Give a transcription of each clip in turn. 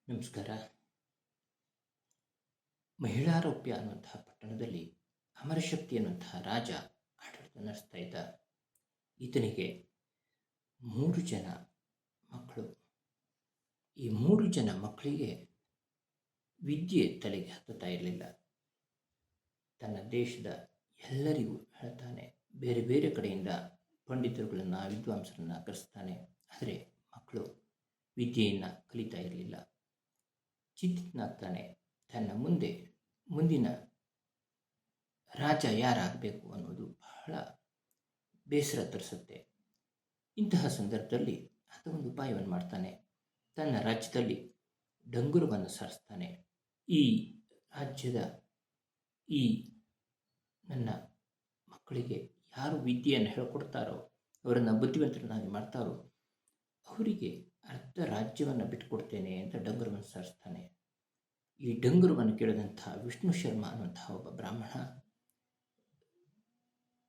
ನಮಸ್ಕಾರ. ಮಹಿಳಾರೋಪ್ಯ ಅನ್ನುವಂತಹ ಪಟ್ಟಣದಲ್ಲಿ ಅಮರಶಕ್ತಿ ಅನ್ನುವಂತಹ ರಾಜ ಆಡಳಿತ ನಡೆಸ್ತಾ ಇದ್ದ. ಈತನಿಗೆ 3 ಜನ ಮಕ್ಕಳು. ಈ 3 ಜನ ಮಕ್ಕಳಿಗೆ ವಿದ್ಯೆ ತಲೆಗೆ ಹತ್ತುತ್ತಾ ಇರಲಿಲ್ಲ. ತನ್ನ ದೇಶದ ಎಲ್ಲರಿಗೂ ಹೇಳ್ತಾನೆ, ಬೇರೆ ಬೇರೆ ಕಡೆಯಿಂದ ಪಂಡಿತರುಗಳನ್ನು, ವಿದ್ವಾಂಸರನ್ನು ಕರೆಸ್ತಾನೆ. ಆದರೆ ಮಕ್ಕಳು ವಿದ್ಯೆಯನ್ನು ಕಲಿತಾ ಇರಲಿಲ್ಲ. ಚಿಂತಿತನಾಗ್ತಾನೆ. ತನ್ನ ಮುಂದಿನ ರಾಜ ಯಾರಾಗಬೇಕು ಅನ್ನೋದು ಬಹಳ ಬೇಸರ ತರಿಸುತ್ತೆ. ಇಂತಹ ಸಂದರ್ಭದಲ್ಲಿ ಆತ ಒಂದು ಉಪಾಯವನ್ನು ಮಾಡ್ತಾನೆ. ತನ್ನ ರಾಜ್ಯದಲ್ಲಿ ಡಂಗುರವನ್ನು ಸಾರಿಸ್ತಾನೆ. ಈ ರಾಜ್ಯದ ನನ್ನ ಮಕ್ಕಳಿಗೆ ಯಾರು ವಿದ್ಯೆಯನ್ನು ಹೇಳಿಕೊಡ್ತಾರೋ, ಅವರನ್ನು ಬುದ್ಧಿವಂತರನ್ನಾಗಿ ಮಾಡ್ತಾರೋ ಅವರಿಗೆ ಅರ್ಧ ರಾಜ್ಯವನ್ನು ಬಿಟ್ಟುಕೊಡ್ತೇನೆ ಅಂತ ಡಂಗುರವನ್ನು ಸಾರಿಸ್ತಾನೆ. ಈ ಡಂಗುರವನ್ನು ಕೇಳಿದಂತಹ ವಿಷ್ಣು ಶರ್ಮ ಅನ್ನುವಂತಹ ಒಬ್ಬ ಬ್ರಾಹ್ಮಣ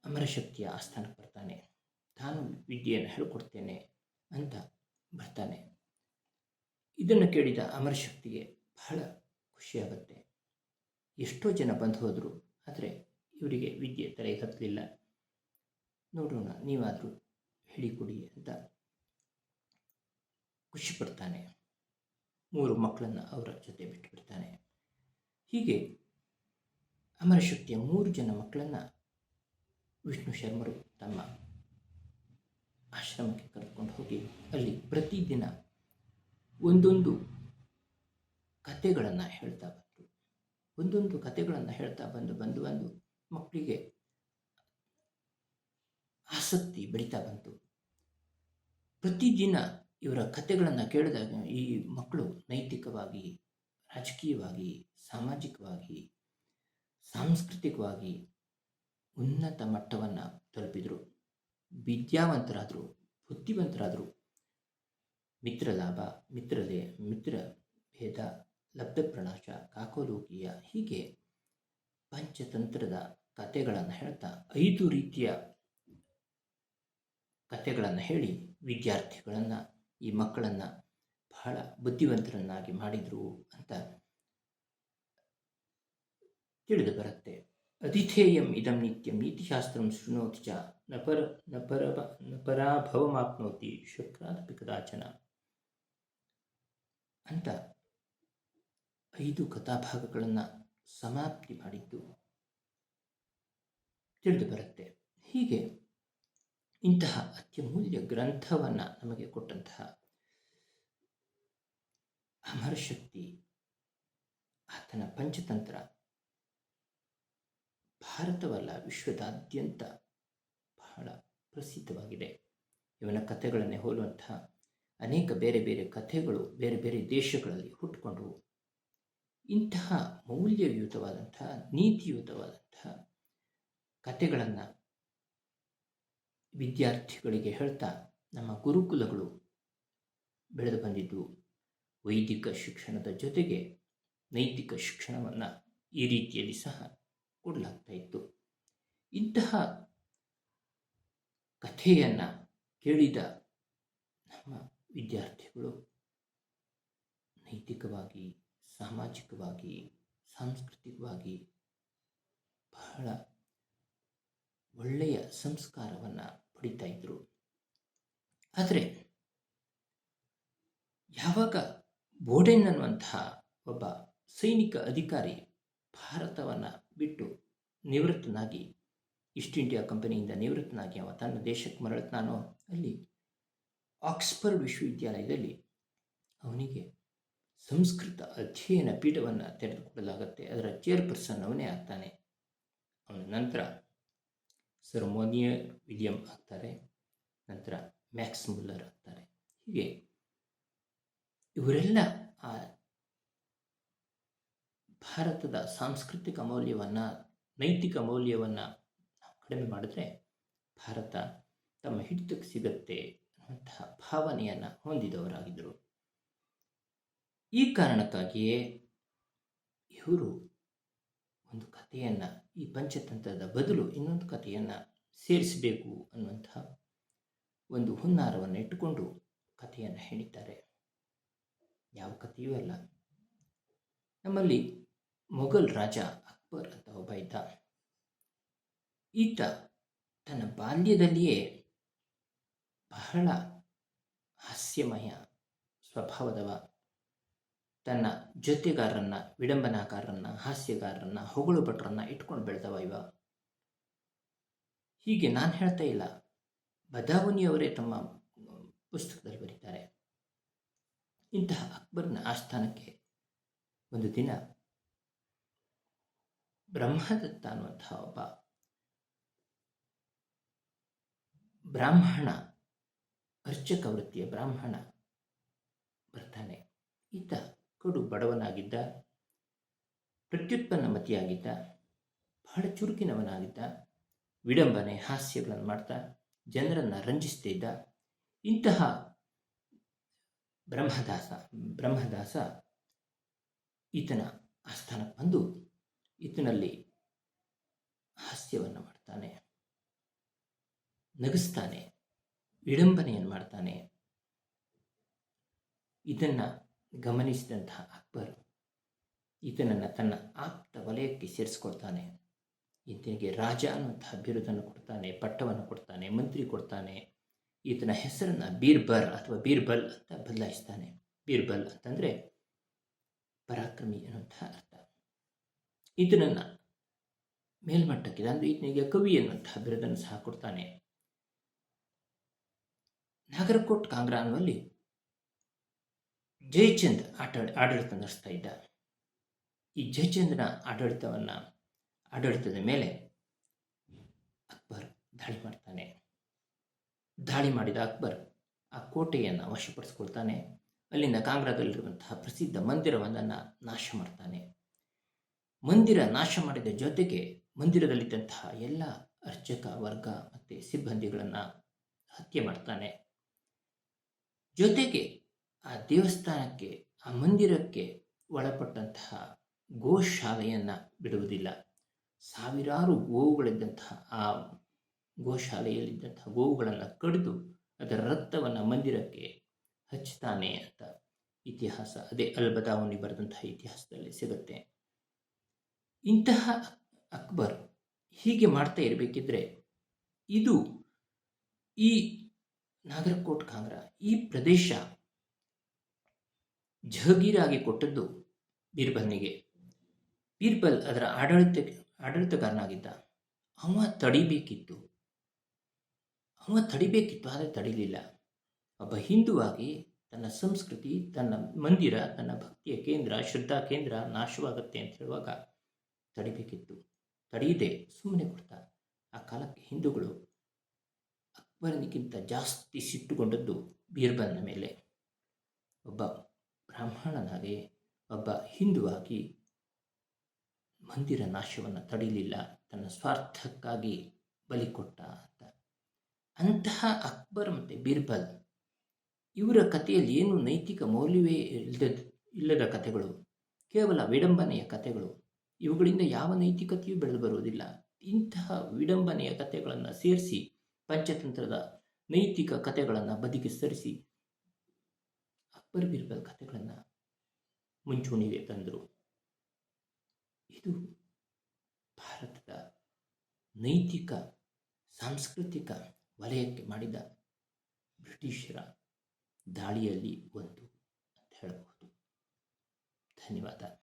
ಅಮರಶಕ್ತಿಯ ಆಸ್ಥಾನಕ್ಕೆ ಬರ್ತಾನೆ. ತಾನು ವಿದ್ಯೆಯನ್ನು ಹೇಳಿಕೊಡ್ತೇನೆ ಅಂತ ಬರ್ತಾನೆ. ಇದನ್ನು ಕೇಳಿದ ಅಮರಶಕ್ತಿಗೆ ಬಹಳ ಖುಷಿಯಾಗುತ್ತೆ. ಎಷ್ಟೋ ಜನ ಬಂದು ಹೋದರು, ಆದರೆ ಇವರಿಗೆ ವಿದ್ಯೆ ತಲೆಗೆ ಹತ್ತಲಿಲ್ಲ. ನೋಡೋಣ, ನೀವಾದರೂ ಹೇಳಿಕೊಡಿ ಅಂತ ಖುಷಿ ಪಡ್ತಾನೆ. 3 ಮಕ್ಕಳನ್ನು ಅವರ ಜೊತೆ ಬಿಟ್ಟುಬಿಡ್ತಾನೆ. ಹೀಗೆ ಅಮರಶಕ್ತಿಯ 3 ಜನ ಮಕ್ಕಳನ್ನು ವಿಷ್ಣು ಶರ್ಮರು ತಮ್ಮ ಆಶ್ರಮಕ್ಕೆ ಕರೆದುಕೊಂಡು ಹೋಗಿ ಅಲ್ಲಿ ಪ್ರತಿದಿನ ಒಂದೊಂದು ಕಥೆಗಳನ್ನು ಹೇಳ್ತಾ ಬಂದು ಮಕ್ಕಳಿಗೆ ಆಸಕ್ತಿ ಬೆಳೀತಾ ಬಂತು. ಪ್ರತಿದಿನ ಇವರ ಕಥೆಗಳನ್ನು ಕೇಳಿದಾಗ ಈ ಮಕ್ಕಳು ನೈತಿಕವಾಗಿ, ರಾಜಕೀಯವಾಗಿ, ಸಾಮಾಜಿಕವಾಗಿ, ಸಾಂಸ್ಕೃತಿಕವಾಗಿ ಉನ್ನತ ಮಟ್ಟವನ್ನು ತಲುಪಿದರು. ವಿದ್ಯಾವಂತರಾದರು, ಬುದ್ಧಿವಂತರಾದರು. ಮಿತ್ರಲಾಭ, ಮಿತ್ರಭೇದ, ಲಬ್ಧಪ್ರಣಾಶ, ಕಾಕೋಲೋಕೀಯ, ಹೀಗೆ ಪಂಚತಂತ್ರದ ಕಥೆಗಳನ್ನು ಹೇಳ್ತಾ 5 ರೀತಿಯ ಕಥೆಗಳನ್ನು ಹೇಳಿ ವಿದ್ಯಾರ್ಥಿಗಳನ್ನು, ಈ ಮಕ್ಕಳನ್ನು ಬಹಳ ಬುದ್ಧಿವಂತರನ್ನಾಗಿ ಮಾಡಿದರು ಅಂತ ತಿಳಿದು ಬರುತ್ತೆ. ಅತಿಥೇಯಂ ಇದಂ ನಿತ್ಯಂ ನೀತಿಶಾಸ್ತ್ರಂ ಶೃಣೋತಿ ಚ ನ ಪರಾಭವಮಾಪ್ನೋತಿ ಶುಕ್ರಾದಪಿ ಕದಾಚನ ಅಂತ 5 ಕಥಾಭಾಗಗಳನ್ನು ಸಮಾಪ್ತಿ ಮಾಡಿದ್ದು ತಿಳಿದು ಬರುತ್ತೆ. ಹೀಗೆ ಇಂತಹ ಅತ್ಯಮೂಲ್ಯ ಗ್ರಂಥವನ್ನು ನಮಗೆ ಕೊಟ್ಟಂತಹ ಅಮರಶಕ್ತಿ, ಆತನ ಪಂಚತಂತ್ರ ಭಾರತವಲ್ಲ, ವಿಶ್ವದಾದ್ಯಂತ ಬಹಳ ಪ್ರಸಿದ್ಧವಾಗಿದೆ. ಇವನ ಕಥೆಗಳನ್ನೇ ಹೋಲುವಂತಹ ಅನೇಕ ಬೇರೆ ಬೇರೆ ಕಥೆಗಳು ಬೇರೆ ಬೇರೆ ದೇಶಗಳಲ್ಲಿ ಹುಟ್ಟುಕೊಂಡವು. ಇಂತಹ ಮೌಲ್ಯಯುತವಾದಂತಹ, ನೀತಿಯುತವಾದಂತಹ ಕಥೆಗಳನ್ನು ವಿದ್ಯಾರ್ಥಿಗಳಿಗೆ ಹೇಳ್ತಾ ನಮ್ಮ ಗುರುಕುಲಗಳು ಬೆಳೆದು ಬಂದಿದ್ದು. ವೈದಿಕ ಶಿಕ್ಷಣದ ಜೊತೆಗೆ ನೈತಿಕ ಶಿಕ್ಷಣವನ್ನು ಈ ರೀತಿಯಲ್ಲಿ ಸಹ ಕೊಡಲಾಗ್ತಾ ಇತ್ತು. ಇಂತಹ ಕಥೆಯನ್ನು ಕೇಳಿದ ನಮ್ಮ ವಿದ್ಯಾರ್ಥಿಗಳು ನೈತಿಕವಾಗಿ, ಸಾಮಾಜಿಕವಾಗಿ, ಸಾಂಸ್ಕೃತಿಕವಾಗಿ ಬಹಳ ಒಳ್ಳೆಯ ಸಂಸ್ಕಾರವನ್ನು ಪಡಿತಾ ಇದ್ದರು. ಆದರೆ ಯಾವಾಗ ಬೋಡೆನ್ ಅನ್ನುವಂತಹ ಒಬ್ಬ ಸೈನಿಕ ಅಧಿಕಾರಿ ಭಾರತವನ್ನು ಬಿಟ್ಟು ನಿವೃತ್ತನಾಗಿ, ಈಸ್ಟ್ ಇಂಡಿಯಾ ಕಂಪನಿಯಿಂದ ನಿವೃತ್ತನಾಗಿ ಅವ ತನ್ನ ದೇಶಕ್ಕೆ ಮರಳುತ್ತಾನೋ, ಅಲ್ಲಿ ಆಕ್ಸ್ಫರ್ಡ್ ವಿಶ್ವವಿದ್ಯಾಲಯದಲ್ಲಿ ಅವನಿಗೆ ಸಂಸ್ಕೃತ ಅಧ್ಯಯನ ಪೀಠವನ್ನು ತೆರೆದುಕೊಡಲಾಗುತ್ತೆ. ಅದರ ಚೇರ್ಪರ್ಸನ್ ಅವನೇ ಆಗ್ತಾನೆ. ಅವನ ನಂತರ ಸರ್ ಮೊನಿಯರ್ ವಿಲಿಯಂ ಆಗ್ತಾರೆ, ನಂತರ ಮ್ಯಾಕ್ಸ್ ಮುಲ್ಲರ್ ಆಗ್ತಾರೆ. ಹೀಗೆ ಇವರೆಲ್ಲ ಆ ಭಾರತದ ಸಾಂಸ್ಕೃತಿಕ ಮೌಲ್ಯವನ್ನು, ನೈತಿಕ ಮೌಲ್ಯವನ್ನು ಕಡಿಮೆ ಮಾಡಿದ್ರೆ ಭಾರತ ತಮ್ಮ ಹಿಡಿತಕ್ಕೆ ಸಿಗತ್ತೆ ಅನ್ನುವಂತಹ ಭಾವನೆಯನ್ನು ಹೊಂದಿದವರಾಗಿದ್ದರು. ಈ ಕಾರಣಕ್ಕಾಗಿಯೇ ಇವರು ಒಂದು ಕಥೆಯನ್ನು, ಈ ಪಂಚತಂತ್ರದ ಬದಲು ಇನ್ನೊಂದು ಕಥೆಯನ್ನು ಸೇರಿಸಬೇಕು ಅನ್ನುವಂತಹ ಒಂದು ಹುನ್ನಾರವನ್ನು ಇಟ್ಟುಕೊಂಡು ಕಥೆಯನ್ನು ಹೇಳಿದ್ದಾರೆ. ಯಾವ ಕಥೆಯೂ ಅಲ್ಲ. ನಮ್ಮಲ್ಲಿ ಮೊಘಲ್ ರಾಜ ಅಕ್ಬರ್ ಅಂತ ಒಬ್ಬ ಇದ್ದ. ಈತ ತನ್ನ ಬಾಲ್ಯದಲ್ಲಿಯೇ ಬಹಳ ಹಾಸ್ಯಮಯ ಸ್ವಭಾವದವ. ತನ್ನ ಜೊತೆಗಾರರನ್ನ, ವಿಡಂಬನಾಕಾರರನ್ನ, ಹಾಸ್ಯಗಾರರನ್ನ, ಹೊಗಳು ಭಟ್ರನ್ನ ಇಟ್ಕೊಂಡು ಬೆಳೆದವ ಇವ. ಹೀಗೆ ನಾನು ಹೇಳ್ತಾ ಇಲ್ಲ, ಬದಾವಣಿಯವರೇ ತಮ್ಮ ಪುಸ್ತಕದಲ್ಲಿ ಬರೀತಾರೆ. ಇಂತಹ ಅಕ್ಬರ್ನ ಆಸ್ಥಾನಕ್ಕೆ ಒಂದು ದಿನ ಬ್ರಹ್ಮದತ್ತ ಅನ್ನುವಂತಹ ಒಬ್ಬ ಬ್ರಾಹ್ಮಣ, ಅರ್ಚಕ ವೃತ್ತಿಯ ಬ್ರಾಹ್ಮಣ ಬರ್ತಾನೆ. ಈತ ಕಡು ಬಡವನಾಗಿದ್ದ, ಪ್ರತ್ಯುತ್ಪನ್ನ ಮತಿಯಾಗಿದ್ದ, ಬಹಳ ಚುರುಕಿನವನಾಗಿದ್ದ, ವಿಡಂಬನೆ ಹಾಸ್ಯಗಳನ್ನು ಮಾಡ್ತಾ ಜನರನ್ನು ರಂಜಿಸ್ತಾ ಇದ್ದ. ಇಂತಹ ಬ್ರಹ್ಮದಾಸ ಈತನ ಆಸ್ಥಾನಕ್ಕೆ ಬಂದು ಈತನಲ್ಲಿ ಹಾಸ್ಯವನ್ನು ಮಾಡ್ತಾನೆ, ನಗಿಸ್ತಾನೆ, ವಿಡಂಬನೆಯನ್ನು ಮಾಡ್ತಾನೆ. ಇದನ್ನು ಗಮನಿಸಿದಂತಹ ಅಕ್ಬರ್ ಈತನನ್ನು ತನ್ನ ಆಪ್ತ ವಲಯಕ್ಕೆ ಸೇರಿಸ್ಕೊಳ್ತಾನೆ. ಈತನಿಗೆ ರಾಜ ಅನ್ನುವಂತಹ ಬಿರುದನ್ನು ಕೊಡ್ತಾನೆ, ಪಟ್ಟವನ್ನು ಕೊಡ್ತಾನೆ, ಮಂತ್ರಿ ಕೊಡ್ತಾನೆ. ಈತನ ಹೆಸರನ್ನು ಬೀರ್ಬಲ್ ಅಂತ ಬದಲಾಯಿಸ್ತಾನೆ. ಬೀರ್ಬಲ್ ಅಂತಂದರೆ ಪರಾಕ್ರಮಿ ಅನ್ನುವಂತಹ ಅರ್ಥ. ಈತನನ್ನು ಮೇಲ್ಮಟ್ಟಕ್ಕೆ, ಅಂದರೆ ಈತನಿಗೆ ಕವಿ ಅನ್ನುವಂತಹ ಬಿರುದನ್ನು ಸಹ ಕೊಡ್ತಾನೆ. ನಾಗರಕೋಟ್ ಕಾಂಗ್ರಾ ಅನ್ನುವಲ್ಲಿ ಜಯಚಂದ್ ಆಡಳಿತ ನಡೆಸ್ತಾ ಇದ್ದ. ಈ ಜಯಚಂದ್ರನ ಆಡಳಿತದ ಮೇಲೆ ಅಕ್ಬರ್ ದಾಳಿ ಮಾಡ್ತಾನೆ. ದಾಳಿ ಮಾಡಿದ ಅಕ್ಬರ್ ಆ ಕೋಟೆಯನ್ನು ವಶಪಡಿಸ್ಕೊಳ್ತಾನೆ. ಅಲ್ಲಿಂದ ಕಾಂಗ್ರಾದಲ್ಲಿರುವಂತಹ ಪ್ರಸಿದ್ಧ ಮಂದಿರವೊಂದನ್ನು ನಾಶ ಮಾಡ್ತಾನೆ. ಮಂದಿರ ನಾಶ ಮಾಡಿದ ಜೊತೆಗೆ ಮಂದಿರದಲ್ಲಿದ್ದಂತಹ ಎಲ್ಲ ಅರ್ಚಕ ವರ್ಗ ಮತ್ತು ಸಿಬ್ಬಂದಿಗಳನ್ನು ಹತ್ಯೆ ಮಾಡ್ತಾನೆ. ಜೊತೆಗೆ ಆ ದೇವಸ್ಥಾನಕ್ಕೆ, ಆ ಮಂದಿರಕ್ಕೆ ಒಳಪಟ್ಟಂತಹ ಗೋಶಾಲೆಯನ್ನು ಬಿಡುವುದಿಲ್ಲ. ಸಾವಿರಾರು ಗೋವುಗಳಿದ್ದಂತಹ ಆ ಗೋಶಾಲೆಯಲ್ಲಿದ್ದಂತಹ ಗೋವುಗಳನ್ನು ಕಡಿದು ಅದರ ರಕ್ತವನ್ನು ಮಂದಿರಕ್ಕೆ ಹಚ್ಚುತ್ತಾನೆ ಅಂತ ಇತಿಹಾಸ, ಅದೇ ಅಲ್ ಬದಾವನಿ ಬರೆದಂತಹ ಇತಿಹಾಸದಲ್ಲಿ ಸಿಗುತ್ತೆ. ಇಂತಹ ಅಕ್ಬರ್ ಹೀಗೆ ಮಾಡ್ತಾ ಇರಬೇಕಿದ್ರೆ, ಇದು ಈ ನಾಗರಕೋಟ್ ಕಾಂಗ್ರಾ ಈ ಪ್ರದೇಶ ಜಹಗೀರಾಗಿ ಕೊಟ್ಟದ್ದು ಬೀರ್ಬಲ್ನಿಗೆ. ಬೀರ್ಬಲ್ ಅದರ ಆಡಳಿತಗಾರನಾಗಿದ್ದ. ಅವ ತಡಿಬೇಕಿತ್ತು, ಆದರೆ ತಡಿಲಿಲ್ಲ. ಒಬ್ಬ ಹಿಂದುವಾಗಿ ತನ್ನ ಸಂಸ್ಕೃತಿ, ತನ್ನ ಮಂದಿರ, ತನ್ನ ಭಕ್ತಿಯ ಕೇಂದ್ರ, ಶ್ರದ್ಧಾ ಕೇಂದ್ರ ನಾಶವಾಗುತ್ತೆ ಅಂತ ಹೇಳುವಾಗ ತಡಿಬೇಕಿತ್ತು. ತಡೆಯದೆ ಸುಮ್ಮನೆ ಕೊಡ್ತ. ಆ ಕಾಲಕ್ಕೆ ಹಿಂದೂಗಳು ಅಕ್ಬರನಿಗಿಂತ ಜಾಸ್ತಿ ಸಿಟ್ಟುಗೊಂಡದ್ದು ಬೀರ್ಬಲ್ನ ಮೇಲೆ. ಒಬ್ಬ ಬ್ರಾಹ್ಮಣನಾಗಿ, ಒಬ್ಬ ಹಿಂದುವಾಗಿ ಮಂದಿರ ನಾಶವನ್ನು ತಡೀಲಿಲ್ಲ, ತನ್ನ ಸ್ವಾರ್ಥಕ್ಕಾಗಿ ಬಲಿ ಕೊಟ್ಟ ಅಂತ. ಅಂತಹ ಅಕ್ಬರ್ ಮತ್ತು ಬೀರ್ಬಲ್ ಇವರ ಕಥೆಯಲ್ಲಿ ಏನು ನೈತಿಕ ಮೌಲ್ಯವೇ ಇಲ್ಲದ ಕಥೆಗಳು, ಕೇವಲ ವಿಡಂಬನೆಯ ಕಥೆಗಳು. ಇವುಗಳಿಂದ ಯಾವ ನೈತಿಕತೆಯೂ ಬೆಳೆದು ಬರುವುದಿಲ್ಲ. ಇಂತಹ ವಿಡಂಬನೆಯ ಕಥೆಗಳನ್ನು ಸೇರಿಸಿ ಪಂಚತಂತ್ರದ ನೈತಿಕ ಕಥೆಗಳನ್ನು ಬದಿಗೆ ಸರಿಸಿ ಅಕ್ಬರ್ ಬೀರ್ಬಲ್ ಕಥೆಗಳನ್ನು ಮುಂಚೂಣಿಗೆ ತಂದರು. ಇದು ಭಾರತದ ನೈತಿಕ ಸಾಂಸ್ಕೃತಿಕ ವಲಯಕ್ಕೆ ಮಾಡಿದ ಬ್ರಿಟಿಷರ ದಾಳಿಯಲ್ಲಿ ಒಂದು ಅಂತ ಹೇಳಬಹುದು. ಧನ್ಯವಾದ.